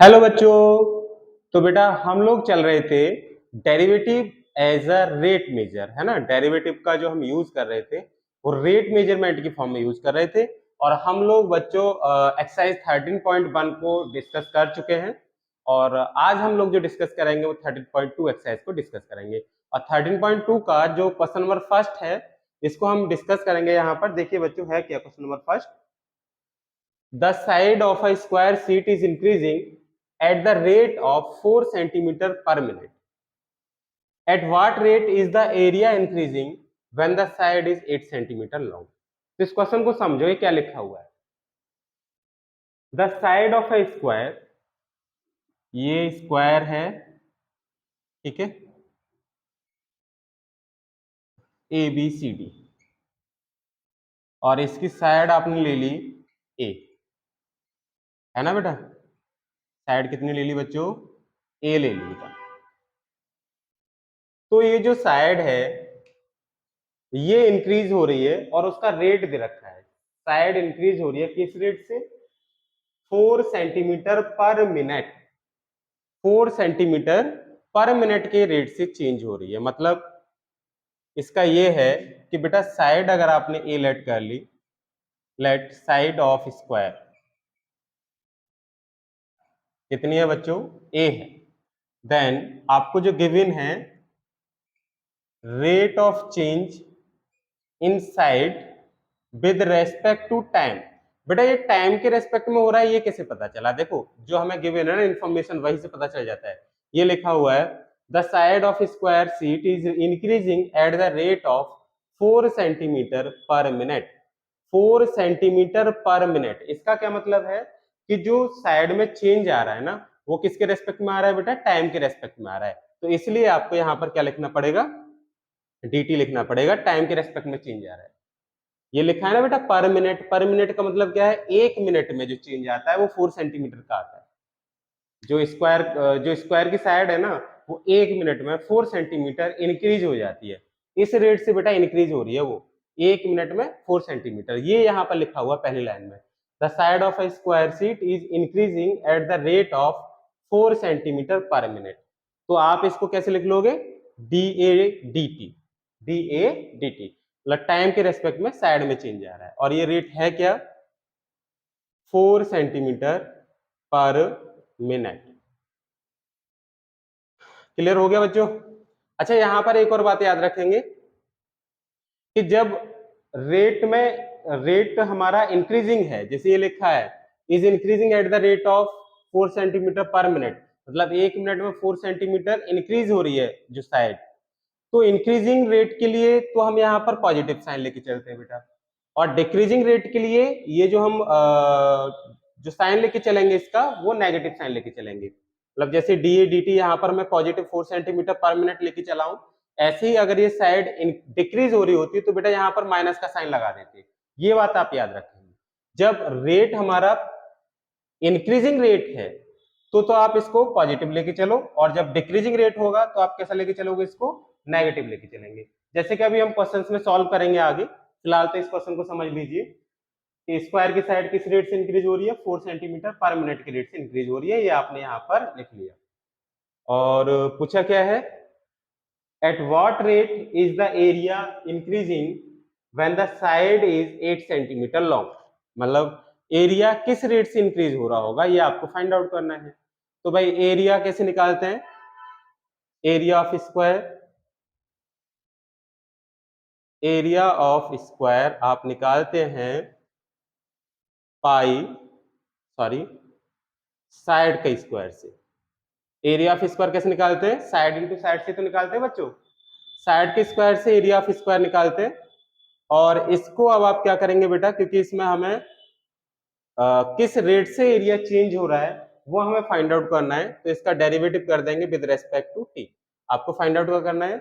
Hello बच्चों। तो बेटा हम लोग चल रहे थे derivative as a rate measure, है ना। डेरिवेटिव का जो हम यूज कर रहे थे वो रेट मेजरमेंट की फॉर्म में यूज कर रहे थे। और हम लोग बच्चों एक्सरसाइज 13.1 को डिस्कस कर चुके हैं। और आज हम लोग जो डिस्कस करेंगे वो 13.2 एक्सरसाइज को डिस्कस करेंगे। और 13.2 का जो क्वेश्चन नंबर फर्स्ट है इसको हम डिस्कस करेंगे। यहाँ पर देखिए बच्चों, है क्या question number first. The side of a square sheet is increasing at the rate of 4 centimeter per minute. At what rate is the area increasing when the side is 8 centimeter long? तो इस question को समझो, ये क्या लिखा हुआ है। The side of a square, ये स्क्वायर है, ठीक है, ए बी सी डी, और इसकी साइड आपने ले ली ए, है ना बेटा। साइड कितनी ले ली बच्चों? ए ले ली बेटा। तो ये जो साइड है ये इंक्रीज हो रही है और उसका रेट दे रखा है। साइड इंक्रीज हो रही है किस रेट से? 4 सेंटीमीटर पर मिनट। 4 सेंटीमीटर पर मिनट के रेट से चेंज हो रही है। मतलब इसका ये है कि बेटा साइड अगर आपने ए लेट कर ली, लेट साइड ऑफ स्क्वायर कितनी है बच्चों? ए है। देन आपको जो गिवन है rate of change in side with respect to time. बेटा ये टाइम के रेस्पेक्ट में हो रहा है, ये कैसे पता चला? देखो जो हमें गिवन है ना इन्फॉर्मेशन, वही से पता चल जाता है। ये लिखा हुआ है the side of square sheet is increasing at the rate of 4 centimetre पर मिनट। 4 सेंटीमीटर पर मिनट, इसका क्या मतलब है कि जो साइड में चेंज आ रहा है ना वो किसके रेस्पेक्ट में आ रहा है बेटा? टाइम के रेस्पेक्ट में आ रहा है। तो इसलिए आपको यहाँ पर क्या लिखना पड़ेगा? dt लिखना पड़ेगा, टाइम के रेस्पेक्ट में चेंज आ रहा है। ये लिखा है ना बेटा पर मिनट। पर मिनट का मतलब क्या है? एक मिनट में जो चेंज आता है वो 4 सेंटीमीटर का आता है। जो स्क्वायर की साइड है ना वो एक मिनट में 4 सेंटीमीटर इंक्रीज हो जाती है। इस रेट से बेटा इंक्रीज हो रही है वो एक मिनट में 4 सेंटीमीटर। ये यहाँ पर लिखा हुआ पहली लाइन में, the side of a square sheet is increasing at the rate of 4 centimetre पर मिनट। तो आप इसको कैसे लिख लोगे? D a d t, d a d t, मतलब टाइम के रेस्पेक्ट में साइड में चेंज आ रहा है। और ये रेट है क्या? 4 सेंटीमीटर पर मिनट। क्लियर हो गया बच्चों? अच्छा यहां पर एक और बात याद रखेंगे कि जब रेट हमारा इंक्रीजिंग है, जैसे ये लिखा है is increasing at the rate of 4 centimetre पर मिनट, मतलब एक मिनट में 4 सेंटीमीटर इंक्रीज हो रही है जो साइड। तो इंक्रीजिंग रेट के लिए तो हम यहाँ पर पॉजिटिव साइन लेके चलते हैं बेटा, और डिक्रीजिंग रेट के लिए ये जो हम जो साइन लेके चलेंगे इसका वो नेगेटिव साइन लेके चलेंगे। मतलब जैसे डी ए डी टी यहाँ पर मैं पॉजिटिव 4 सेंटीमीटर पर मिनट लेके चला हूं, ऐसे ही अगर ये साइड डिक्रीज हो रही होती तो बेटा यहाँ पर माइनस का साइन लगा देते। ये बात आप याद रखेंगे। जब रेट हमारा इंक्रीजिंग रेट है तो आप इसको पॉजिटिव लेके चलो, और जब डिक्रीजिंग रेट होगा तो आप कैसा लेके चलोगे? इसको नेगेटिव लेके चलेंगे। जैसे कि अभी हम क्वेश्चंस में सॉल्व करेंगे आगे, फिलहाल तो इस क्वेश्चन को समझ लीजिए कि स्क्वायर की साइड किस रेट से इंक्रीज हो रही है? 4 सेंटीमीटर पर मिनट के रेट से इंक्रीज हो रही है। ये आपने यहाँ पर लिख लिया। और पूछा क्या है? At what rate is the area increasing when the side is 8 centimetre long. मतलब एरिया किस रेट से इंक्रीज हो रहा होगा ये आपको फाइंड आउट करना है। तो भाई एरिया कैसे निकालते हैं? Area of square, area of square आप निकालते हैं पाई, सॉरी, साइड का स्क्वायर से। एरिया ऑफ स्क्वायर कैसे निकालते हैं? साइड इंटू साइड से तो निकालते हैं बच्चों। साइड के स्क्वायर से एरिया ऑफ स्क्वायर निकालते हैं। और इसको अब आप क्या करेंगे बेटा, क्योंकि इसमें हमें किस रेट से एरिया चेंज हो रहा है वो हमें फाइंड आउट करना है, तो इसका डेरिवेटिव कर देंगे विद रेस्पेक्ट टू टी। आपको फाइंड आउट क्या करना है?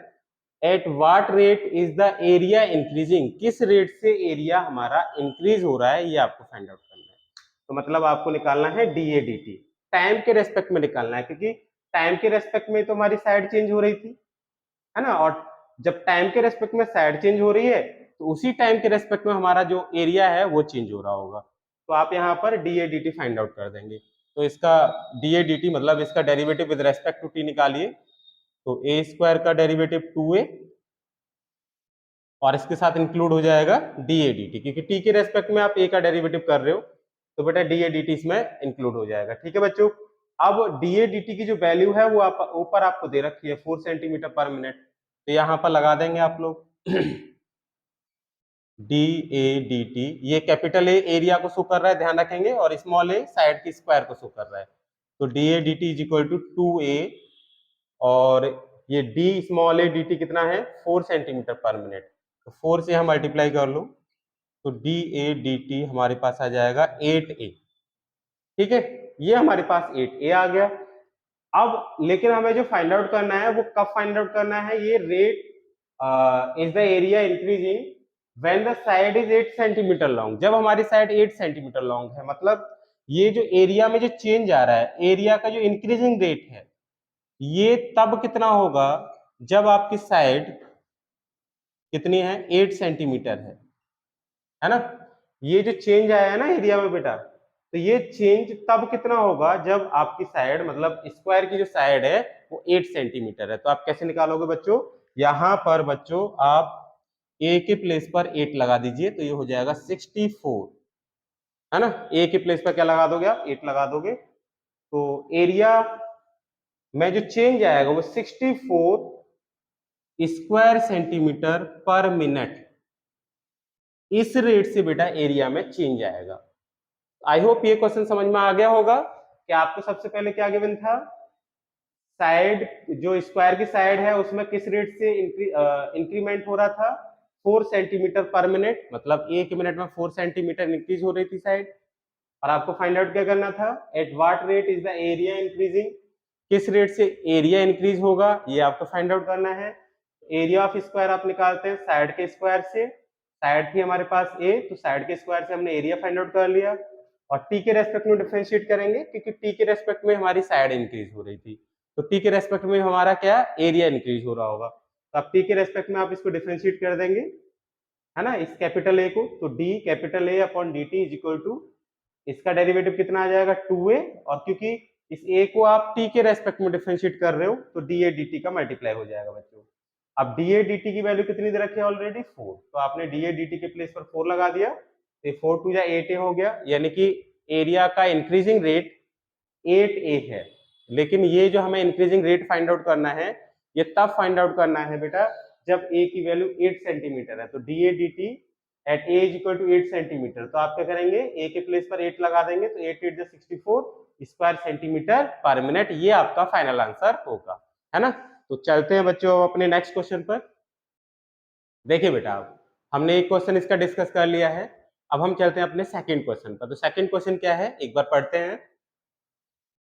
At what rate is the area increasing, किस रेट से एरिया हमारा इंक्रीज हो रहा है ये आपको फाइंड आउट करना है। तो मतलब आपको निकालना है D a d T, time के रेस्पेक्ट में निकालना है, क्योंकि टाइम के रेस्पेक्ट में तो हमारी साइड चेंज हो रही थी, है ना। और जब टाइम के रेस्पेक्ट में साइड चेंज हो रही है तो उसी टाइम के रेस्पेक्ट में हमारा जो एरिया है वो चेंज हो रहा होगा। तो आप यहाँ पर D a d T find out कर देंगे। तो इसका डी ए डी टी मतलब इसका derivative with respect to t निकालिए, तो ए स्क्वायर का डेरिवेटिव 2a और इसके साथ इंक्लूड हो जाएगा डी ए डी टी, क्योंकि टी के रेस्पेक्ट में आप ए का डेरिवेटिव कर रहे हो तो बेटा डी ए डी टी इसमें इंक्लूड हो जाएगा। ठीक है बच्चों, अब डी ए डी टी की जो वैल्यू है वो आप ऊपर आपको दे रखी है 4 सेंटीमीटर पर मिनट, तो यहाँ पर लगा देंगे आप लोग डी ए डी टी, ये कैपिटल ए एरिया को शो कर रहा है ध्यान रखेंगे, और स्मॉल ए साइड की स्क्वायर को शो कर रहा है, तो d a d t is equal to 2a, और ये d small a d t कितना है 4 सेंटीमीटर पर मिनट, तो 4 से हम मल्टीप्लाई कर लो तो डी ए डी टी हमारे पास आ जाएगा 8a। ठीक है, ये हमारे पास 8a आ गया। अब लेकिन हमें जो फाइंड आउट करना है वो कब फाइंड आउट करना है, ये rate is the area increasing when the side is 8 centimetre long, जब हमारी साइड 8 सेंटीमीटर लॉन्ग है, मतलब ये जो एरिया में जो चेंज आ रहा है, एरिया का जो इंक्रीजिंग रेट है, ये तब कितना होगा जब आपकी साइड कितनी है 8 सेंटीमीटर है ना। ये जो चेंज आया है ना एरिया में बेटा, तो ये चेंज तब कितना होगा जब आपकी साइड मतलब स्क्वायर की जो साइड है वो 8 सेंटीमीटर है। तो आप कैसे निकालोगे बच्चों, यहां पर बच्चों आप ए के प्लेस पर 8 लगा दीजिए, तो ये हो जाएगा 64, है ना। ए के प्लेस पर क्या लगा दोगे आप, 8 लगा दोगे, तो एरिया में जो चेंज आएगा वो 64 स्क्वायर सेंटीमीटर पर मिनट, इस रेट से बेटा एरिया में चेंज आएगा। आई होप ये क्वेश्चन समझ में आ गया होगा कि आपको सबसे पहले क्या गिवन था, साइड जो स्क्वायर की साइड है उसमें किस रेट से इंक्रीमेंट हो रहा था 4 सेंटीमीटर पर मिनट, मतलब एक मिनट में 4 सेंटीमीटर इंक्रीज हो रही थी साइड, और आपको फाइंड आउट क्या करना था, at what rate is the area increasing, किस रेट से एरिया इंक्रीज होगा ये आपको फाइंड आउट करना है। एरिया ऑफ स्क्वायर आप निकालते हैं साइड के स्क्वायर से, साइड थी हमारे पास ए, तो साइड के स्क्वायर से हमने एरिया फाइंड आउट कर लिया, और टी के रेस्पेक्ट में डिफरेंशिएट करेंगे क्योंकि टी के रेस्पेक्ट में हमारी साइड इंक्रीज हो रही थी, तो टी के रेस्पेक्ट में हमारा क्या एरिया इंक्रीज हो रहा होगा, तो अब टी के रेस्पेक्ट में आप इसको डिफरेंशिएट कर देंगे, है ना, इस कैपिटल ए को, तो d capital a upon d t is equal to, इसका डेरिवेटिव कितना आ जाएगा 2a, और क्योंकि इस a को आप t के रेस्पेक्ट में डिफरेंशिएट कर रहे हो तो dA dt का मल्टीप्लाई हो जाएगा बच्चों। अब dA dt की वैल्यू कितनी दे रखी है ऑलरेडी 4, तो आपने dA dt के प्लेस पर 4 लगा दिया, तो 4 टू जा 8a हो गया, यानी कि एरिया का इंक्रीजिंग रेट 8a है। लेकिन ये जो हमें इंक्रीजिंग रेट फाइंड आउट करना है, ये तब फाइंड आउट करना है बेटा जब a की वैल्यू 8 सेंटीमीटर है, तो dA dt at a is equal to 8 centimetre, तो आप क्या करेंगे ए के प्लेस पर 8 लगा देंगे, तो 8 8 64 स्क्वायर सेंटीमीटर पर मिनट, ये आपका फाइनल आंसर होगा, है ना। तो चलते हैं बच्चों अपने नेक्स्ट क्वेश्चन पर। देखिए बेटा, अब हमने एक क्वेश्चन इसका डिस्कस कर लिया है, अब हम चलते हैं अपने सेकंड क्वेश्चन पर। तो सेकंड क्वेश्चन क्या है एक बार पढ़ते हैं।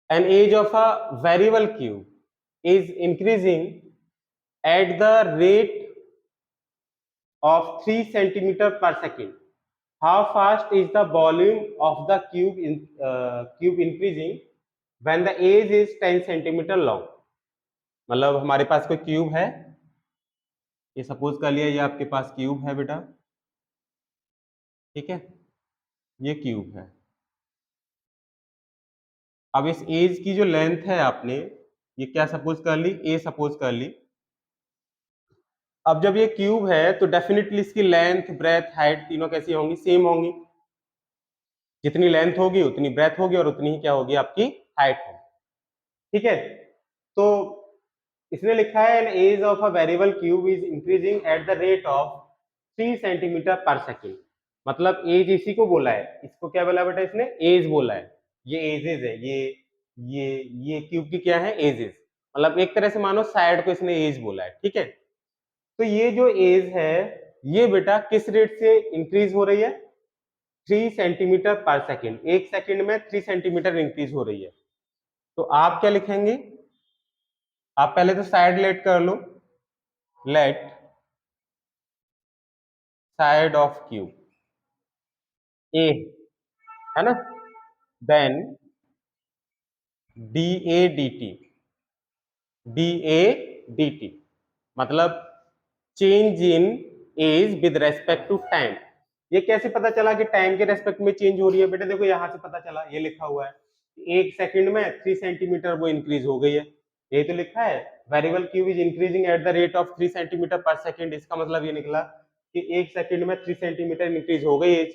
An edge of a variable cube is increasing at the rate of 3 centimeter per second. How fast is the volume of the cube increasing when the age is 10 centimeter long? मतलब हमारे पास कोई cube है, ये suppose कर लिया ये आपके पास cube है बेटा, ठीक है, ये क्यूब है। अब इस एज की जो लेंथ है आपने ये क्या सपोज कर ली, ए सपोज कर ली। अब जब ये क्यूब है तो डेफिनेटली इसकी लेंथ ब्रेथ हाइट तीनों कैसी होंगी, सेम होंगी, जितनी लेंथ होगी उतनी ब्रेथ होगी और उतनी ही क्या होगी आपकी हाइट होगी, ठीक है। तो इसने लिखा है an edge of a variable cube is increasing at the rate of 3 centimetre per second, मतलब एज इसी को बोला है, इसको क्या बोला बेटा इसने एज बोला है, ये एजेस है, ये क्यूब की क्या है एजेस, मतलब एक तरह से मानो साइड को इसने एज बोला है, ठीक है। तो ये जो एज है ये बेटा किस रेट से इंक्रीज हो रही है, 3 सेंटीमीटर पर सेकेंड, एक सेकेंड में 3 सेंटीमीटर इंक्रीज हो रही है। तो आप क्या लिखेंगे, आप पहले तो साइड लेट कर लो, let side of cube a, है ना, then d a d t, d a d t मतलब change in edge with respect to time. ये कैसे पता चला कि टाइम के रेस्पेक्ट में चेंज हो रही है बेटा, देखो यहां से पता चला, ये लिखा हुआ है 1 सेकंड में 3 सेंटीमीटर वो इंक्रीज हो गई है, यही तो लिखा है, variable cube is increasing at the rate of 3 centimetre पर सेकंड। इसका मतलब ये निकला कि 1 सेकंड में 3 सेंटीमीटर इंक्रीज हो गई एज।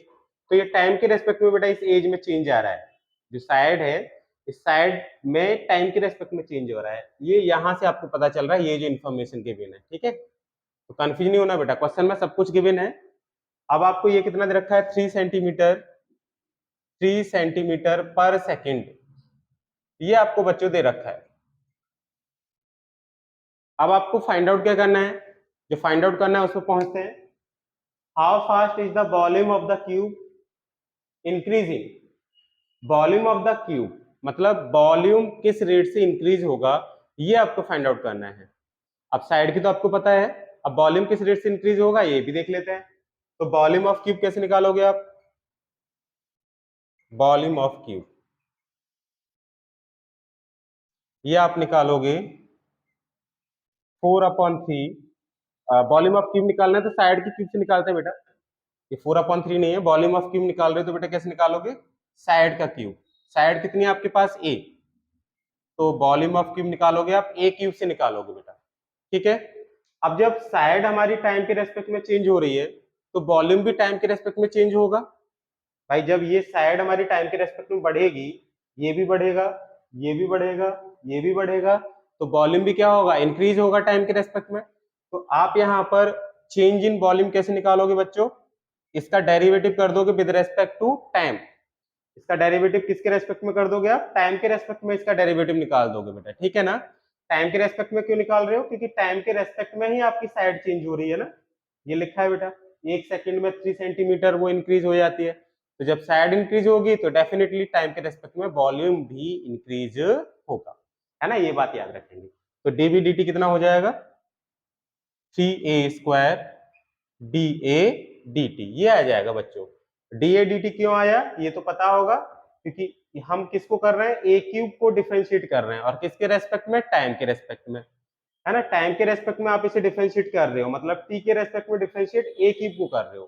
तो ये टाइम के रेस्पेक्ट में बेटा इस एज में चेंज आ रहा है, जो साइड है इस साइड में टाइम के रेस्पेक्ट में चेंज हो रहा है, ये यहाँ से आपको पता चल रहा है, ये जो इन्फॉर्मेशन गिवन है, ठीक है। तो कंफ्यूज नहीं होना बेटा, क्वेश्चन में सब कुछ गिवन है। अब आपको ये कितना दे रखा है, 3 सेंटीमीटर पर सेकंड, ये आपको बच्चों दे रखा है। अब आपको फाइंड आउट क्या करना है, जो फाइंड आउट करना है उसमें पहुंचते हैं। How fast is the volume of the cube increasing, volume of the cube मतलब वॉल्यूम किस रेट से इंक्रीज होगा, ये आपको फाइंड आउट करना है। अब साइड की तो आपको पता है, अब वॉल्यूम किस रेट से इंक्रीज होगा ये भी देख लेते हैं। तो वॉल्यूम ऑफ क्यूब कैसे निकालोगे आप, वॉल्यूम ऑफ क्यूब ये आप निकालोगे 4/3। वॉल्यूम ऑफ क्यूब निकालना है तो साइड की क्यूब से निकालते हैं बेटा, ये 4/3 नहीं है, वॉल्यूम ऑफ क्यूब निकाल रहे हो तो बेटा कैसे निकालोगे, साइड का क्यूब। साइड कितनी है आपके पास, ए, तो वॉल्यूम ऑफ क्यूब निकालोगे आप ए क्यूब से निकालोगे बेटा, ठीक है। अब जब साइड हमारी टाइम के रेस्पेक्ट में चेंज हो रही है तो वॉल्यूम भी टाइम के रेस्पेक्ट में चेंज होगा। भाई जब ये साइड हमारी टाइम के रेस्पेक्ट में बढ़ेगी, ये भी बढ़ेगा, ये भी बढ़ेगा, ये भी बढ़ेगा, तो वॉल्यूम भी क्या होगा, इंक्रीज होगा टाइम के रेस्पेक्ट में। तो आप यहाँ पर चेंज इन वॉल्यूम कैसे निकालोगे बच्चों, इसका डेरिवेटिव कर दोगे विद रेस्पेक्ट टू टाइम। इसका डेरिवेटिव किसके रेस्पेक्ट में कर दोगे आप, टाइम के रेस्पेक्ट में इसका डेरिवेटिव निकाल दोगे बेटा, ठीक है ना। टाइम के रेस्पेक्ट में क्यों निकाल रहे हो, क्योंकि टाइम के रेस्पेक्ट में ही आपकी साइड चेंज हो रही है ना, ये लिखा है बेटा, 1 सेकंड में 3 सेंटीमीटर वो इंक्रीज हो जाती है। तो जब साइड इंक्रीज होगी तो डेफिनेटली टाइम के रेस्पेक्ट में वॉल्यूम भी इंक्रीज होगा, है ना, ये बात याद रखेंगे। तो डीवी डी टी कितना हो जाएगा, 3a² DA/dt, ये आ जाएगा बच्चों। DA/dt क्यों आया ये तो पता होगा, क्योंकि हम किसको कर रहे हैं, ए क्यूब को डिफरेंशिएट कर रहे हैं, और किसके रेस्पेक्ट में, टाइम के रेस्पेक्ट में, है ना। टाइम के रेस्पेक्ट में आप इसे डिफरेंशिएट कर रहे हो, मतलब टी के रेस्पेक्ट में डिफरेंशिएट ए क्यूब को कर रहे हो,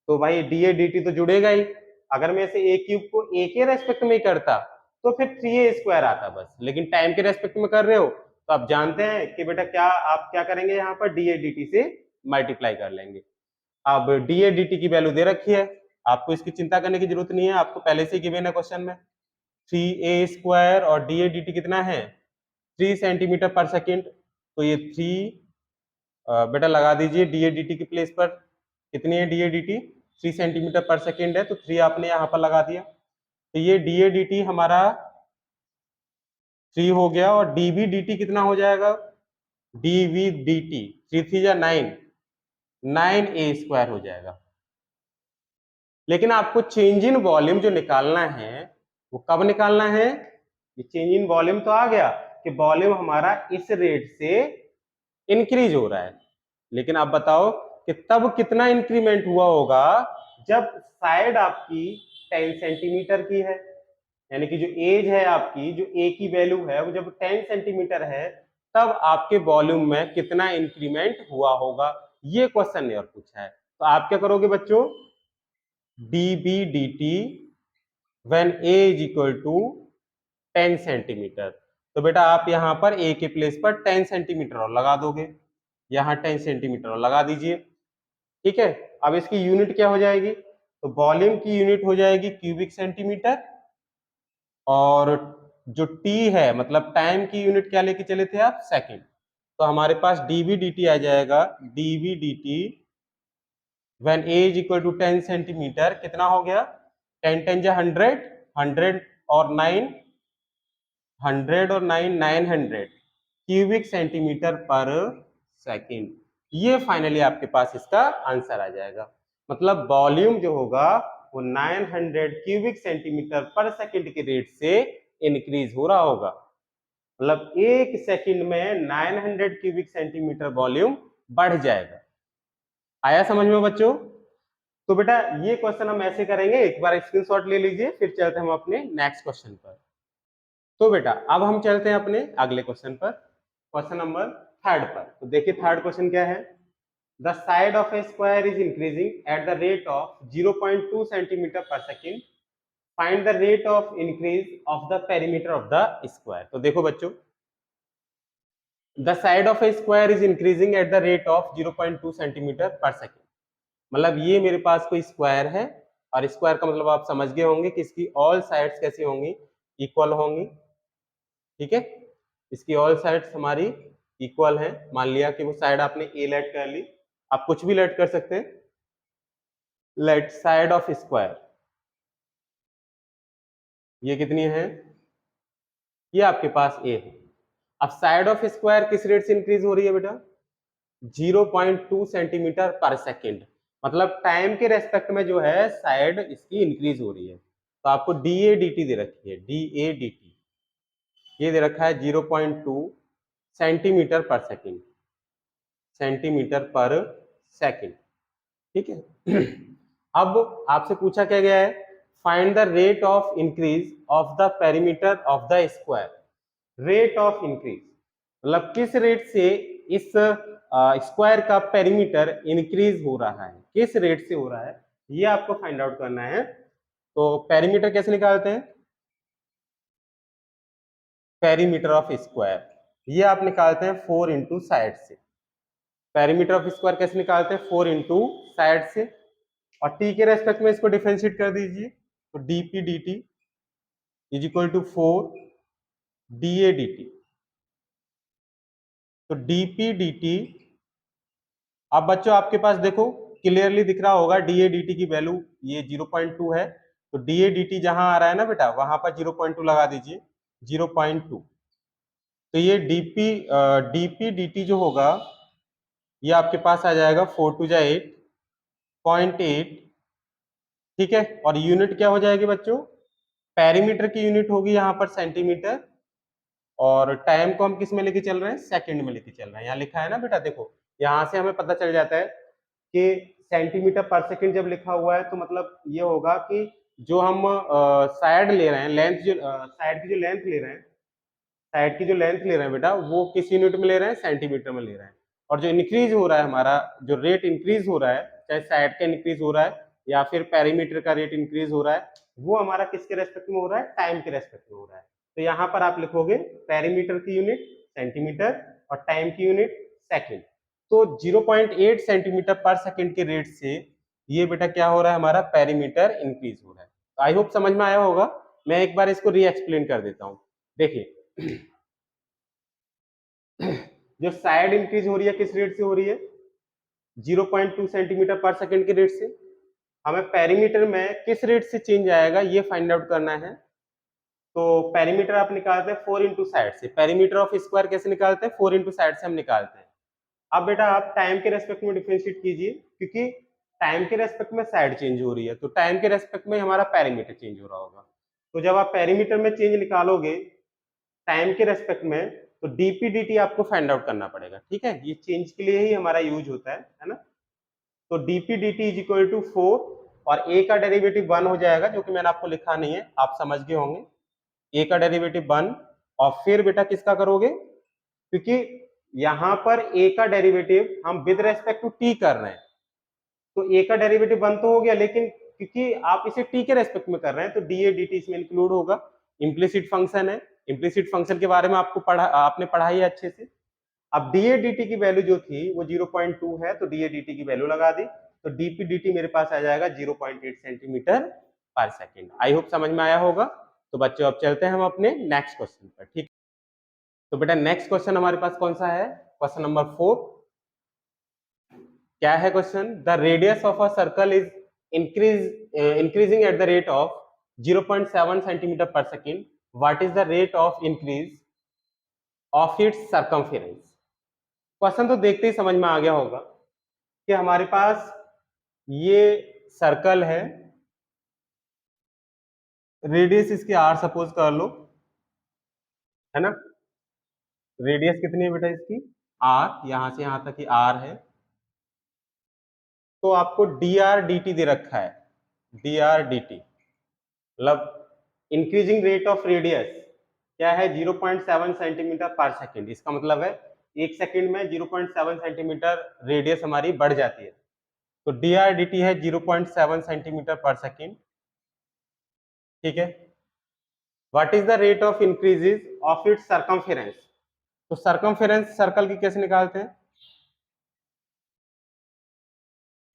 तो भाई DA/dt तो जुड़ेगा ही। अगर मैं इसे ए क्यूब को ए के रेस्पेक्ट में ही करता तो फिर 3a² आता बस, लेकिन टाइम के रेस्पेक्ट में कर रहे हो तो आप जानते हैं कि बेटा क्या आप क्या करेंगे, यहाँ पर DA/dt से मल्टीप्लाई कर लेंगे। अब DA/dt की वैल्यू दे रखी है, आपको इसकी चिंता करने की जरूरत नहीं है, आपको पहले से गिवन है क्वेश्चन में, 3a² और DA/dt कितना है, 3 सेंटीमीटर पर सेकेंड। तो ये 3 बेटा लगा दीजिए DA/dt की प्लेस पर, कितनी है DA/dt, 3 सेंटीमीटर पर सेकेंड है, तो 3 आपने यहाँ पर लगा दिया। तो ये DA/dt हमारा 3 हो गया, और DV/dt कितना हो जाएगा, DV/dt 3 3 जा 9, 9a² हो जाएगा। लेकिन आपको चेंज इन वॉल्यूम जो निकालना है वो कब निकालना है, ये चेंज इन वॉल्यूम तो आ गया कि वॉल्यूम हमारा इस रेट से इंक्रीज हो रहा है, लेकिन आप बताओ कि तब कितना इंक्रीमेंट हुआ होगा जब साइड आपकी 10 सेंटीमीटर की है, यानी कि जो एज है आपकी, जो ए की वैल्यू है वो जब 10 सेंटीमीटर है, तब आपके वॉल्यूम में कितना इंक्रीमेंट हुआ होगा, ये क्वेश्चन ने और पूछा है। तो आप क्या करोगे बच्चों, dB/dt when a is equal to 10 centimetre, तो बेटा आप यहां पर a के प्लेस पर 10 सेंटीमीटर और लगा दोगे, यहां 10 सेंटीमीटर और लगा दीजिए, ठीक है। अब इसकी यूनिट क्या हो जाएगी, तो वॉल्यूम की यूनिट हो जाएगी क्यूबिक सेंटीमीटर, और जो t है मतलब टाइम की यूनिट क्या लेके चले थे आप, सेकंड। तो हमारे पास dB/dt आ जाएगा, dB/dt when a is equal to 10 centimetre, कितना हो गया, 10 10 जा 100, 100 और 9, 100 और 9 900 क्यूबिक सेंटीमीटर पर सेकंड। ये फाइनली आपके पास इसका आंसर आ जाएगा, मतलब वॉल्यूम जो होगा वो 900 क्यूबिक सेंटीमीटर पर सेकंड के रेट से इंक्रीज हो रहा होगा, मतलब एक सेकंड में 900 क्यूबिक सेंटीमीटर वॉल्यूम बढ़ जाएगा। आया समझ में बच्चों। तो बेटा ये क्वेश्चन हम ऐसे करेंगे, एक बार स्क्रीनशॉट ले लीजिए, फिर चलते हैं हम अपने नेक्स्ट क्वेश्चन पर। तो बेटा अब हम चलते हैं अपने अगले क्वेश्चन पर, क्वेश्चन नंबर 3 पर। तो देखिए थर्ड क्वेश्चन क्या है, the side of a square is increasing at the rate of 0.2 centimetre per second find the rate of increase of the perimeter of the square. तो देखो बच्चों, the side of a square is increasing at the rate of 0.2 centimetre per second. मतलब ये मेरे पास कोई square है, और square का मतलब आप समझ गए होंगे कि इसकी ऑल साइड्स कैसी होंगी, इक्वल होंगी। ठीक है, इसकी ऑल साइड्स हमारी इक्वल है। मान लिया कि वो साइड आपने ए लेट कर ली, आप कुछ भी लेट कर सकते हैं। लेट साइड ऑफ स्क्वायर ये कितनी है, ये आपके पास ए है। अब साइड ऑफ स्क्वायर किस रेट से इंक्रीज हो रही है बेटा, 0.2 सेंटीमीटर पर सेकेंड। मतलब टाइम के रेस्पेक्ट में जो है साइड इसकी इंक्रीज हो रही है। तो आपको डी ए डी टी दे रखी है, डी ए डी टी ये दे रखा है 0.2 centimetre per second, centimetre per second. ठीक है। अब आपसे पूछा क्या गया है, find the rate of increase of the perimeter of the square. Rate of increase मतलब किस रेट से इस स्क्वायर का पेरीमीटर इंक्रीज हो रहा है, किस रेट से हो रहा है, ये आपको फाइंड आउट करना है। तो पेरीमीटर कैसे निकालते हैं, पेरीमीटर ऑफ स्क्वायर ये आप निकालते हैं 4 इंटू साइड से। पेरीमीटर ऑफ स्क्वायर कैसे निकालते हैं, 4 इंटू साइड से, और टी के रेस्पेक्ट में इसको डिफरेंशिएट कर दीजिए। तो d p d t is equal to 4 d a d t. तो डीपी डी टी, अब बच्चों आपके पास देखो क्लियरली दिख रहा होगा डी ए डी टी की वैल्यू ये 0.2 है। तो डी ए डी टी जहां आ रहा है ना बेटा, वहां पर 0.2 लगा दीजिए, 0.2। तो ये डीपी डी टी जो होगा ये आपके पास आ जाएगा 4 टू जा 8.8। ठीक है, और यूनिट क्या हो जाएगी बच्चों, पेरीमीटर की यूनिट होगी यहाँ पर सेंटीमीटर, और टाइम को हम किस में लेके चल रहे हैं, सेकंड में लेके चल रहे हैं। यहाँ लिखा है ना बेटा, देखो यहाँ से हमें पता चल जाता है कि सेंटीमीटर पर सेकंड जब लिखा हुआ है तो मतलब ये होगा कि जो हम साइड ले रहे हैं, लेंथ जो साइड की जो लेंथ ले रहे हैं, साइड की जो लेंथ ले रहे हैं बेटा, वो किस यूनिट में ले रहे हैं, सेंटीमीटर में ले रहे हैं। और जो इंक्रीज हो रहा है हमारा, जो रेट इंक्रीज हो रहा है, चाहे साइड का इंक्रीज हो रहा है या फिर पेरीमीटर का रेट इंक्रीज हो रहा है, वो हमारा किसके रेस्पेक्ट में हो रहा है, टाइम के रेस्पेक्ट में हो रहा है। तो यहाँ पर आप लिखोगे पेरीमीटर की यूनिट सेंटीमीटर और टाइम की यूनिट सेकेंड। तो 0.8 सेंटीमीटर पर सेकेंड के रेट से ये बेटा क्या हो रहा है, हमारा पेरीमीटर इंक्रीज हो रहा है। तो आई होप समझ में आया होगा। मैं एक बार इसको री एक्सप्लेन कर देता हूँ। देखिए, जो साइड इंक्रीज हो रही है किस रेट से हो रही है, 0.2 सेंटीमीटर पर सेकेंड के रेट से। हमें पेरीमीटर में किस रेट से चेंज आएगा ये फाइंड आउट करना है। तो पेरीमीटर आप निकालते हैं 4 इंटू साइड से। पेरीमीटर ऑफ स्क्वायर कैसे निकालते हैं, 4 इंटू साइड से हम निकालते हैं। अब बेटा आप टाइम के रेस्पेक्ट में डिफरेंशिएट कीजिए, क्योंकि टाइम के रेस्पेक्ट में साइड चेंज हो रही है, तो टाइम के रेस्पेक्ट में हमारा पेरीमीटर चेंज हो रहा होगा। तो जब आप पेरीमीटर में चेंज निकालोगे टाइम के रेस्पेक्ट में, तो डीपी डी आपको फाइंड आउट करना पड़ेगा। ठीक है, ये चेंज के लिए ही हमारा यूज होता है ना। तो d p d t is equal to 4, और ए का डेरिवेटिव 1 हो जाएगा, जो कि मैंने आपको लिखा नहीं है, आप समझ गए होंगे। ए का डेरिवेटिव 1, और फिर बेटा किसका करोगे, क्योंकि यहां पर ए का डेरिवेटिव हम विद रेस्पेक्ट टू टी कर रहे हैं, तो ए का डेरिवेटिव 1 तो हो गया, लेकिन क्योंकि आप इसे टी के रेस्पेक्ट में कर रहे हैं तो डी ए डी टी इसमें इंक्लूड होगा। इम्प्लिसिट फंक्शन है, इम्प्लिसिट फंक्शन के बारे में आपने पढ़ाई है अच्छे से। अब डी ए डी टी की वैल्यू जो थी वो 0.2 है, तो डी ए डी टी की वैल्यू लगा दी, तो डीपी डी टी मेरे पास आ जाएगा 0.8 centimetre per second. I hope समझ में आया होगा। तो बच्चों अब चलते हैं हम अपने नेक्स्ट क्वेश्चन पर। ठीक, तो बेटा नेक्स्ट क्वेश्चन हमारे पास कौन सा है, क्वेश्चन नंबर 4। क्या है question, the radius of a circle is increasing at the rate of 0.7 centimetre per second, what is the rate of increase of its circumference. Question तो देखते ही समझ में आ गया होगा कि हमारे पास ये सर्कल है, रेडियस इसकी आर सपोज कर लो, है ना। रेडियस कितनी है बेटा इसकी, आर, यहां से यहां तक की आर है। तो आपको डी आर डी टी दे रखा है, डी आर डी टी मतलब इंक्रीजिंग रेट ऑफ रेडियस क्या है, 0.7 सेंटीमीटर पर सेकेंड। इसका मतलब है एक सेकेंड में 0.7 सेंटीमीटर रेडियस हमारी बढ़ जाती है। तो डी आर डी टी है 0.7 सेंटीमीटर पर सेकेंड। ठीक है। What is the rate of increases of its circumference. तो सर्कमफेरेंस सर्कल की कैसे निकालते हैं,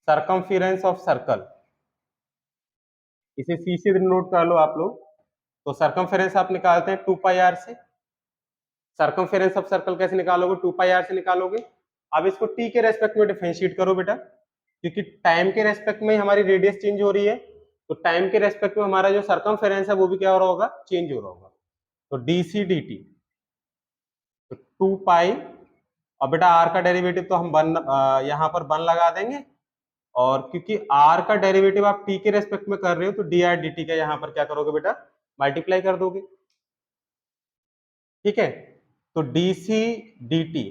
सर्कमफेरेंस ऑफ सर्कल, इसे सी से नोट कर लो आप लोग। तो सर्कमफेरेंस आप निकालते हैं 2 पाई आर से। सर्कमफेरेंस ऑफ सर्कल कैसे निकालोगे, 2 पाई आर से निकालोगे। अब इसको टी के रेस्पेक्ट में डिफरेंशिएट करो बेटा, क्योंकि टाइम के रेस्पेक्ट में हमारी रेडियस चेंज हो रही है, तो टाइम के रेस्पेक्ट में हमारा जो सर्कमफेरेंस है वो भी क्या हो रहा होगा, चेंज हो रहा होगा। तो डी सी डी टी, तो 2 पाई, और बेटा आर का डेरिवेटिव तो हम वन यहाँ पर वन लगा देंगे, और क्योंकि आर का डेरिवेटिव आप टी के रेस्पेक्ट में कर रहे हो तो डी आर डी टी का यहाँ पर क्या करोगे बेटा, मल्टीप्लाई कर दोगे। ठीक है, तो d c d t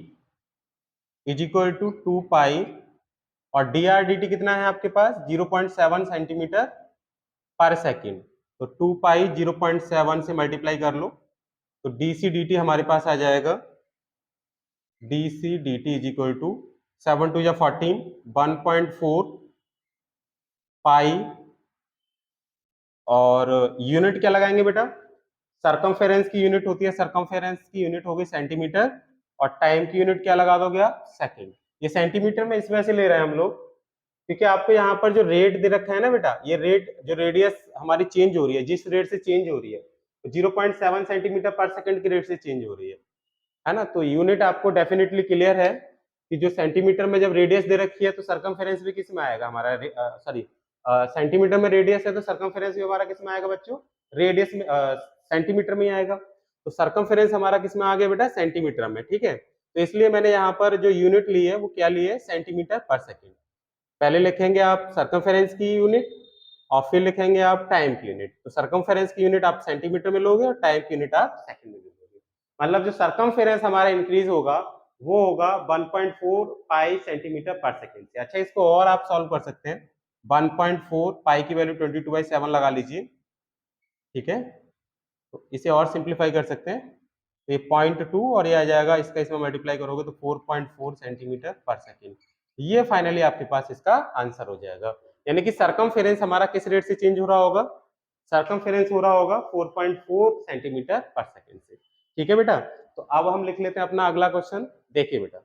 is equal to 2 pi, और डी आर डी टी कितना है आपके पास, 0.7 सेंटीमीटर पर सेकेंड। तो 2 पाई 0.7 से मल्टीप्लाई कर लो, तो डी सी डी टी हमारे पास आ जाएगा, d c d t is equal to 7 two या 14, 1.4 पाई, और यूनिट क्या लगाएंगे बेटा, सर्कमफेरेंस की यूनिट होती है, सर्कमफेरेंस की यूनिट होगी सेंटीमीटर, और टाइम की यूनिट क्या लगा दोगे आप, सेकंड। ये सेंटीमीटर में इस वजह से ले रहे हैं हम लोग, क्योंकि आपको यहाँ पर जो रेट दे रखा है ना बेटा, ये रेट जो रेडियस हमारी चेंज हो रही है, जिस रेट से चेंज हो रही है, 0.7 सेंटीमीटर पर सेकंड की रेट से चेंज हो रही है ना। तो यूनिट आपको डेफिनेटली क्लियर है कि जो सेंटीमीटर में जब रेडियस दे रखी है तो सर्कमफेरेंस भी किस में आएगा हमारा, सॉरी सेंटीमीटर में रेडियस है तो सर्कमफेरेंस भी हमारा किस में आएगा बच्चों, रेडियस में, सेंटीमीटर में ही आएगा। तो सर्कमफेरेंस हमारा किस में आ गया बेटा, सेंटीमीटर में। ठीक है, तो इसलिए मैंने यहाँ पर जो यूनिट ली है वो क्या ली है, सेंटीमीटर पर सेकेंड। पहले लिखेंगे आप सर्कमफेरेंस की यूनिट, और फिर लिखेंगे आप टाइम की यूनिट। तो सर्कमफेरेंस की यूनिट आप सेंटीमीटर में लोगे और टाइम की यूनिट आप सेकंड में लोगे। मतलब जो सर्कमफेरेंस हमारा इंक्रीज होगा वो होगा 1.4 पाई सेंटीमीटर पर सेकेंड से। अच्छा, इसको और आप सॉल्व कर सकते हैं, 1.4 पाई की वैल्यू 22/7 लगा लीजिए। ठीक है, तो इसे और सिंप्लीफाई कर सकते हैं, तो ये 0.2 और ये आ जाएगा, इसका इसमें मल्टीप्लाई करोगे तो 4.4 सेंटीमीटर पर सेकेंड। ये फाइनली आपके पास इसका आंसर हो जाएगा। यानी कि सर्कमफेरेंस हमारा किस रेट से चेंज हो रहा होगा, सर्कमफेरेंस हो रहा होगा 4.4 सेंटीमीटर पर सेकेंड से। ठीक है बेटा, तो अब हम लिख लेते हैं अपना अगला क्वेश्चन। देखिए बेटा,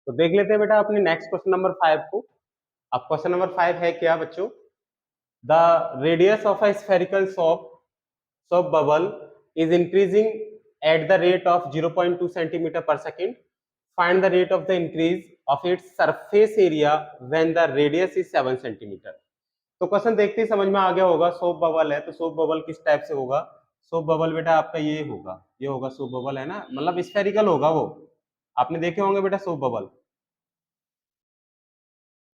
तो देख लेते हैं बेटा अपने नेक्स्ट क्वेश्चन नंबर 5 को। अब क्वेश्चन नंबर 5 है क्या बच्चों, the radius of a spherical soap bubble is increasing at the rate of 0.2 centimeter per second. Find the rate of the increase of its surface area when the radius is 7 centimeter. तो question देखते ही समझ में आ गया होगा, soap bubble है तो soap bubble किस type से होगा। सोप बबल बेटा आपका ये होगा, ये होगा सोप बबल, है ना, मतलब स्फेरिकल होगा वो। आपने देखे होंगे बेटा सोप बबल,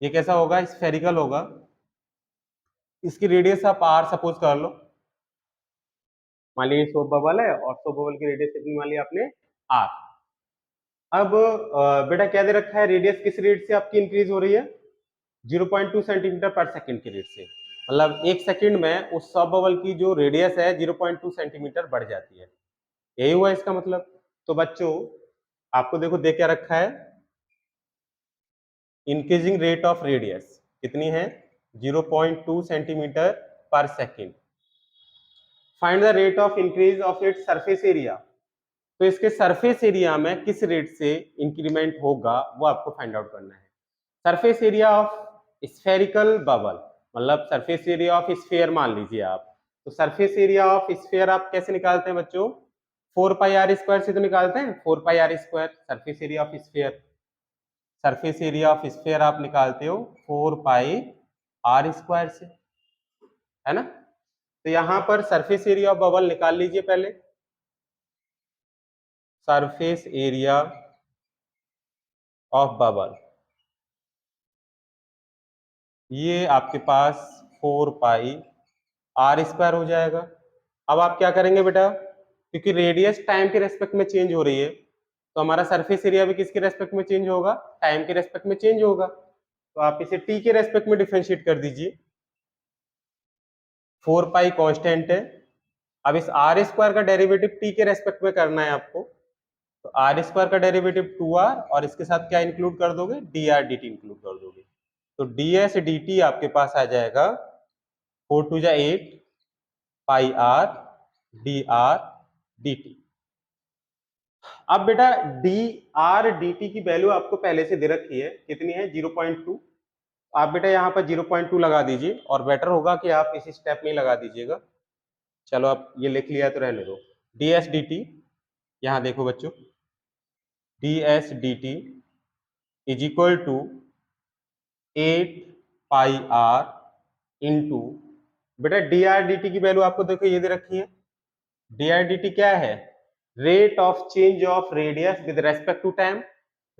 ये कैसा होगा, स्फेरिकल होगा। इसकी रेडियस आप आर सपोज कर लो, मान लीजिए सोप बबल है और सोप बबल की रेडियस कितनी मान ली आपने, आर। अब बेटा क्या दे रखा है, रेडियस किस रेट से आपकी इंक्रीज हो रही है, 0.2 सेंटीमीटर पर सेकंड की रेट से। मतलब एक सेकंड में उस सब बबल की जो रेडियस है 0.2 सेंटीमीटर बढ़ जाती है, यही हुआ इसका मतलब। तो बच्चों आपको देखो दे क्या रखा है, इंक्रीजिंग रेट ऑफ रेडियस कितनी है, 0.2 सेंटीमीटर पर second. Find the rate of increase of its surface area. तो इसके सरफेस एरिया में किस रेट से इंक्रीमेंट होगा वो आपको फाइंड आउट करना है। Surface area of spherical bubble, मतलब सरफेस एरिया ऑफ स्फीयर मान लीजिए आप। तो सरफेस एरिया ऑफ स्फीयर आप कैसे निकालते हैं बच्चों, 4 पाई आर स्क्वायर से तो निकालते हैं, 4 pi r square surface area of sphere. Surface area of sphere आप निकालते हो 4 पाई आर स्क्वायर से, है ना। तो यहां पर सरफेस एरिया ऑफ बबल निकाल लीजिए पहले, सरफेस एरिया ऑफ बबल, ये आपके पास 4 पाई आर स्क्वायर हो जाएगा। अब आप क्या करेंगे बेटा, क्योंकि रेडियस टाइम के रेस्पेक्ट में चेंज हो रही है तो हमारा सरफेस एरिया भी किसके रेस्पेक्ट में चेंज होगा, टाइम के रेस्पेक्ट में चेंज होगा। तो आप इसे टी के रेस्पेक्ट में डिफरेंशिएट कर दीजिए, 4 पाई कांस्टेंट है। अब इस आर स्क्वायर का डेरिवेटिव टी के रेस्पेक्ट में करना है आपको, तो आर स्क्वायर का डेरिवेटिव 2r, और इसके साथ क्या इंक्लूड कर दोगे, D r d T include कर दोगे। तो ds dt आपके पास आ जाएगा 4 टू जा 8 pi r d r d t. अब बेटा डी आर डी टी की वैल्यू आपको पहले से दे रखी है, कितनी है 0.2। आप बेटा यहाँ पर 0.2 लगा दीजिए, और बेटर होगा कि आप इसी स्टेप में ही लगा दीजिएगा। चलो आप ये लिख लिया तो रहने दो। डी एस डी टी, यहाँ देखो बच्चों, d s d t is equal to 8 pi r into, बेटा डी आर डी टी की वैल्यू आपको देखो ये दे रखी है। डी आर डी टी क्या है? Rate of change of radius with respect to time,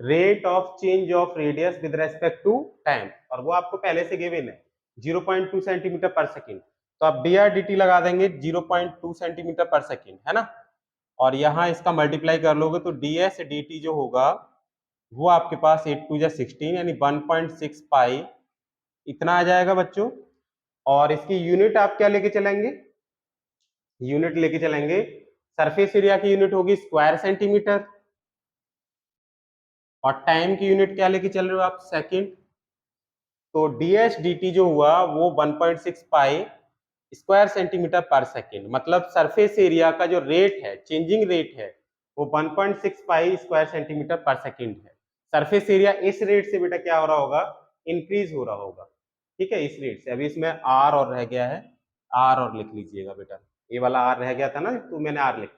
rate of change of radius with respect to time, और वो आपको पहले से गिवन है 0.2 सेंटीमीटर पर सेकेंड। तो आप डी आर डी टी लगा देंगे 0.2 सेंटीमीटर पर सेकेंड, है ना, और यहाँ इसका मल्टीप्लाई कर लोगे तो डी एस डी टी जो होगा वो आपके पास 8 टू जा 16 यानी 1.6 पाई इतना आ जाएगा बच्चों। और इसकी यूनिट आप क्या लेके चलेंगे? यूनिट लेके चलेंगे, सरफेस एरिया की यूनिट होगी स्क्वायर सेंटीमीटर, और टाइम की यूनिट क्या लेके चल रहे हो आप? सेकंड। तो ds dt जो हुआ वो 1.6 पाई स्क्वायर सेंटीमीटर पर सेकंड, मतलब सरफेस एरिया का जो रेट है, चेंजिंग रेट है, वो 1.6 पाई स्क्वायर सेंटीमीटर पर सेकंड है। सरफेस एरिया इस रेट से बेटा क्या हो रहा होगा? इंक्रीज हो रहा होगा, ठीक है, इस रेट से। अभी इसमें r और रह गया है, r और लिख लीजिएगा बेटा, ये वाला r रह गया था ना, तो मैंने r लिख।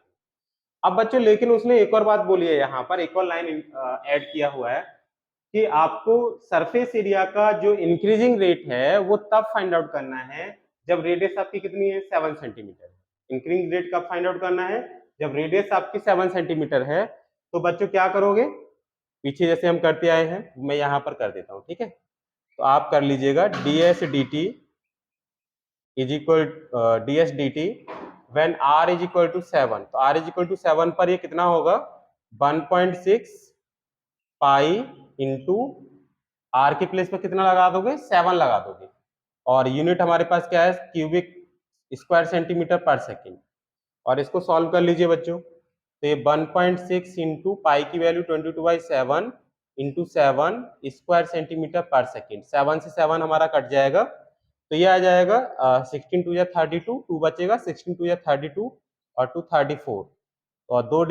अब बच्चों लेकिन उसने एक और बात बोली है, यहाँ पर एक और लाइन ऐड किया हुआ है कि आपको सरफेस एरिया का जो इंक्रीजिंग रेट है वो तब फाइंड आउट करना है जब रेडियस आपकी कितनी है? 7 सेंटीमीटर। इंक्रीजिंग रेट कब फाइंड आउट करना है? जब रेडियस आपकी 7 सेंटीमीटर है। तो बच्चों क्या करोगे? पीछे जैसे हम करते आए हैं, मैं यहाँ पर कर देता हूँ, ठीक है। तो आप कर लीजिएगा d s d t is equal d s d t when r is equal to 7। तो r इज इक्वल टू 7 पर ये कितना होगा? 1.6 पाई इंटू r के प्लेस पे कितना लगा दोगे? 7 लगा दोगे, और यूनिट हमारे पास क्या है? Cubic square centimetre per second. और इसको सॉल्व कर लीजिए बच्चों, तो ये 1.6 इंटू पाई की value 22/7 into 7 square centimetre per second. 7 से 7 हमारा कट जाएगा, तो ये आ जाएगा 16 टू या 32, 2 बचेगा, 16 टू या 32 और 2 34, और दो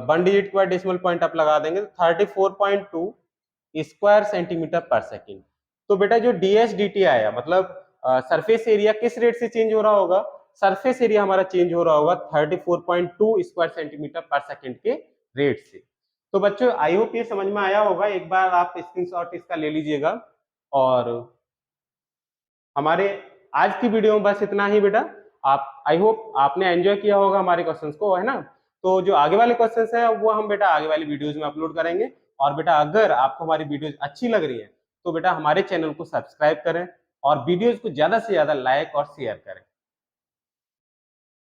1 डिजिट के बाद डेसिमल पॉइंट आप लगा देंगे तो 34.2 स्क्वायर सेंटीमीटर पर सेकेंड। तो बेटा जो ds dt आया, मतलब सरफेस एरिया किस रेट से चेंज हो रहा होगा? सरफेस एरिया हमारा चेंज हो रहा होगा 34.2 स्क्वायर सेंटीमीटर पर सेकेंड के रेट से। तो बच्चों आई होप ये समझ में आया होगा, एक बार आप स्क्रीनशॉट इसका ले लीजिएगा। और हमारे आज की वीडियो में बस इतना ही बेटा। आप आई होप आपने एंजॉय किया होगा हमारे क्वेश्चंस को, है ना। तो जो आगे वाले क्वेश्चंस हैं वो हम बेटा आगे वाली वीडियोस में अपलोड करेंगे। और बेटा अगर आपको हमारी वीडियोस अच्छी लग रही है तो बेटा हमारे चैनल को सब्सक्राइब करें और वीडियोस को ज्यादा से ज्यादा लाइक और शेयर करें।